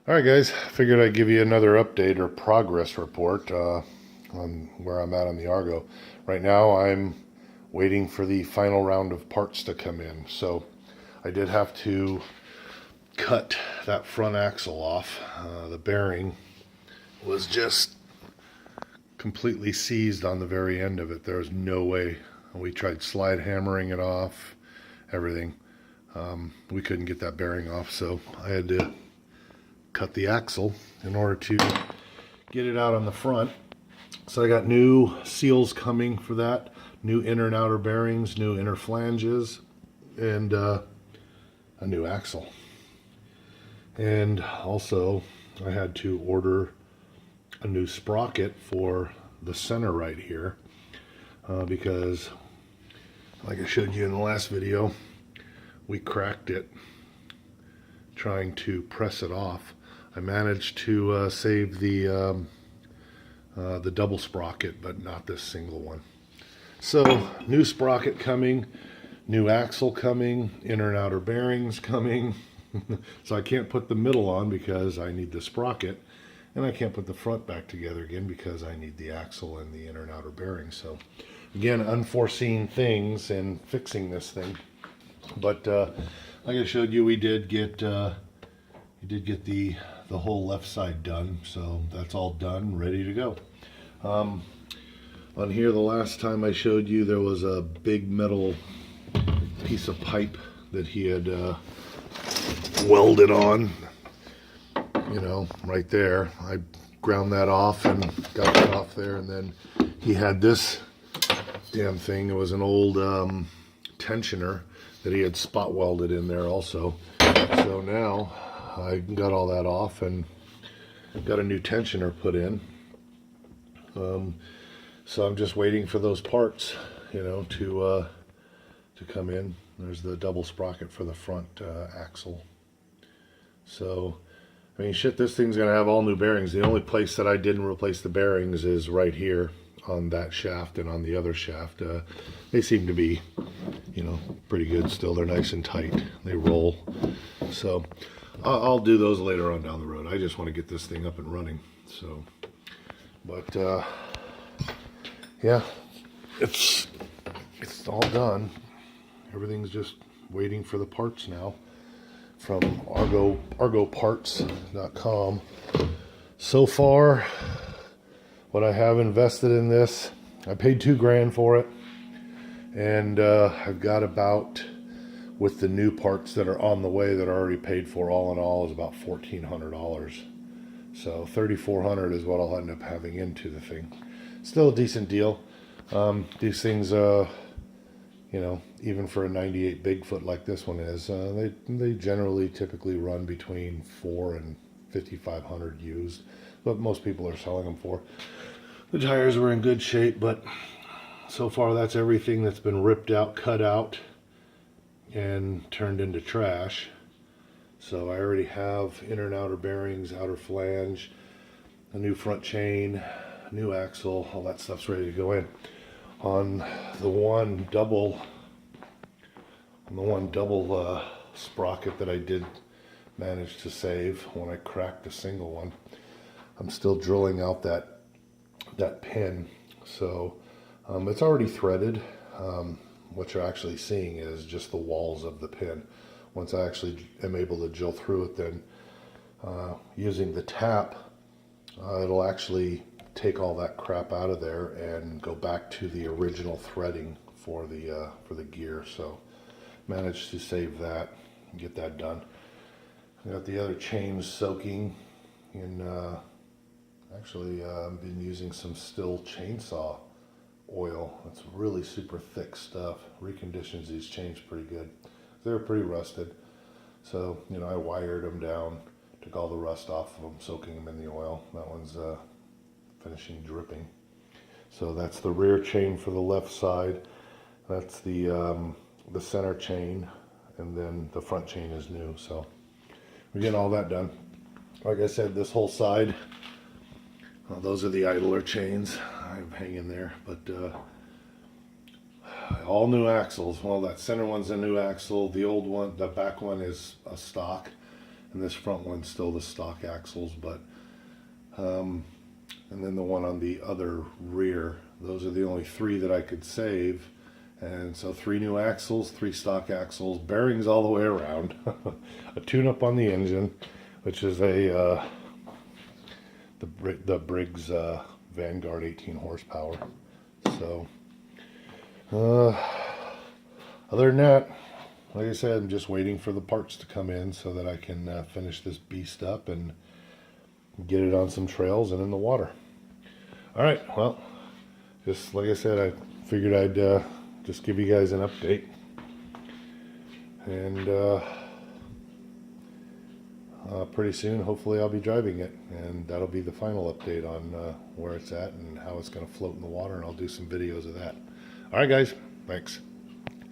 All right, guys. Figured I'd give you another update or progress report on where I'm at on the Argo. Right now, I'm waiting for the final round of parts to come in. So I did have to cut that front axle off. The bearing was just completely seized on the very end of it. There was no way. We tried slide hammering it off, everything. We couldn't get that bearing off, so I had to cut the axle in order to get it out on the front. So I got new seals coming for that, new inner and outer bearings, new inner flanges, and a new axle. And also I had to order a new sprocket for the center right here because, like I showed you in the last video, we cracked it trying to press it off. I managed to save the double sprocket, but not this single one. So new sprocket coming, new axle coming, inner and outer bearings coming. So I can't put the middle on because I need the sprocket, and I can't put the front back together again because I need the axle and the inner and outer bearings. So again, unforeseen things in fixing this thing. But like I showed you, we did get the whole left side done, so that's all done, ready to go. On here, the last time I showed you, there was a big metal piece of pipe that he had welded on, you know, right there. I ground that off and got that off there, and then he had this damn thing. It was an old tensioner that he had spot welded in there also. So now I got all that off and got a new tensioner put in. So I'm just waiting for those parts, you know, to come in. There's the double sprocket for the front axle. So, I mean, shit, this thing's gonna have all new bearings. The only place that I didn't replace the bearings is right here on that shaft and on the other shaft. They seem to be, you know, pretty good still. They're nice and tight. They roll. So I'll do those later on down the road. I just want to get this thing up and running. So, but yeah, it's all done. Everything's just waiting for the parts now from argoparts.com. So far, what I have invested in this, I paid $2,000 for it, and I've got about, with the new parts that are on the way that are already paid for, all in all is about $1,400. So $3,400 is what I'll end up having into the thing. Still a decent deal. These things, you know, even for a 98 Bigfoot like this one is, they generally typically run between $4,000 and $5,500 used, but most people are selling them for. The tires were in good shape, but so far that's everything that's been ripped out, cut out, and turned into trash. So I already have inner and outer bearings, outer flange, a new front chain, new axle, all that stuff's ready to go in. On the one double sprocket that I did manage to save when I cracked the single one, I'm still drilling out that pin. So it's already threaded. What you're actually seeing is just the walls of the pin. Once I actually am able to drill through it, then using the tap, it'll actually take all that crap out of there and go back to the original threading for the gear. So managed to save that and get that done. I got the other chains soaking in, actually I've been using some Still chainsaw oil. It's really super thick stuff. Reconditions these chains pretty good. They're pretty rusted. So, you know, I wired them down, took all the rust off of them, soaking them in the oil. That one's finishing dripping. So that's the rear chain for the left side. That's the center chain, and then the front chain is new. So we're getting all that done. Like I said, this whole side, those are the idler chains I'm hanging there, but all new axles. Well, that center one's a new axle. The old one, the back one is a stock, and this front one's still the stock axles, but and then the one on the other rear. Those are the only three that I could save. And so 3 new axles, 3 stock axles, bearings all the way around, a tune-up on the engine, which is the Briggs Vanguard 18 horsepower. So other than that, like I said, I'm just waiting for the parts to come in so that I can finish this beast up and get it on some trails and in the water. All right, well, just like I said, I figured I'd just give you guys an update, and pretty soon hopefully I'll be driving it, and that'll be the final update on where it's at and how it's going to float in the water, and I'll do some videos of that. All right guys, thanks.